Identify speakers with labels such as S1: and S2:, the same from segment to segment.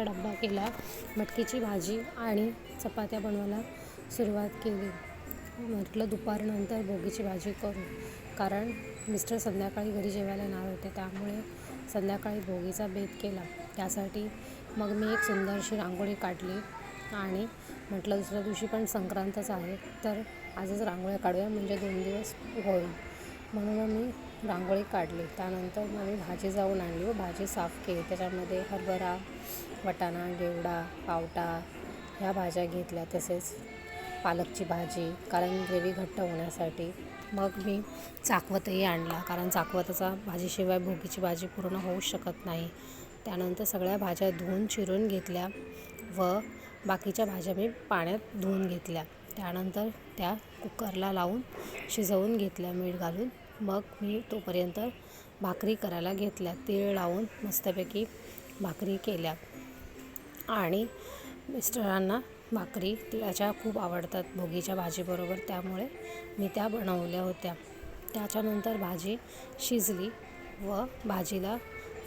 S1: चपात्यांचा डब्बा केला, मटकीची भाजी आणि चपात्या बनवायला सुरुवात केली. म्हटलं दुपारनंतर भोगीची भाजी करू, कारण मिस्टर संध्याकाळी घरी जेवायला येणार होते, त्यामुळे संध्याकाळी भोगीचा बेत केला. त्यासाठी मग मी एक सुंदरशी रांगोळी काढली आणि म्हटलं दुसऱ्या दिवशी पण संक्रांतच आहे, तर आजच रांगोळ्या काढूया म्हणजे 2 दिवस होईल. म्हणून मग मी रांगोळी काढली. त्यानंतर मग मी भाजी जाऊन आणली व भाजी साफ केली. त्याच्यामध्ये हरभरा, वाटाणा, घेवडा, पावटा ह्या भाज्या घेतल्या. तसेच पालकची भाजी, कारण ग्रेव्ही घट्ट होण्यासाठी. मग मी चाकवतही आणला, कारण चाकवताचा भाजीशिवाय भोगीची भाजी पूर्ण होऊ शकत नाही. त्यानंतर सगळ्या भाज्या धुवून चिरून घेतल्या व बाकीच्या भाज्या मी पाण्यात धुवून घेतल्या. त्यानंतर त्या कुकरला लावून शिजवून घेतल्या मीठ घालून. मग मी तोपर्यंत भाकरी करायला घेतल्या. तीळ लावून मस्तपैकी भाकरी केल्या आणि मिस्टरांना भाकरी तिळाच्या खूप आवडतात भोगीच्या भाजीबरोबर, त्यामुळे मी त्या बनवल्या होत्या. त्याच्यानंतर भाजी शिजली व भाजीला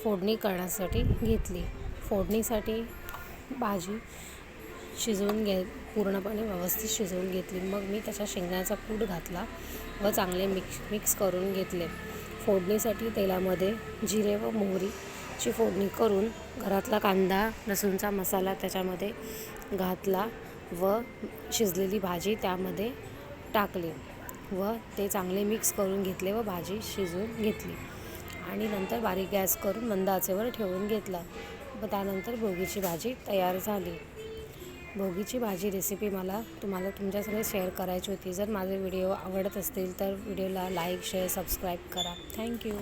S1: फोडणी करण्यासाठी घेतली. फोडणीसाठी भाजी शिजवून पूर्णपणे व्यवस्थित शिजवून घेतली. मग मी त्याच्या शेंगदाण्याचा कूट घातला व चांगले मिक्स करून घेतले. फोडणीसाठी तेलामध्ये जिरे व मोहरीची फोडणी करून घरातला कांदा लसूणचा मसाला त्याच्यामध्ये घातला व शिजलेली भाजी त्यामध्ये टाकली व ते चांगले मिक्स करून घेतले व भाजी शिजवून घेतली आणि नंतर बारीक गॅस करून मंद आचेवर ठेवून घेतला व त्यानंतर भोगीची भाजी तयार झाली. भोगीची भाजी रेसिपी तुम्हाला तुमच्यासंग शेअर करायची होती. जर माझे व्हिडिओ आवडत असतील तर व्हिडिओला लाईक, शेअर, सबस्क्राईब करा. थँक्यू.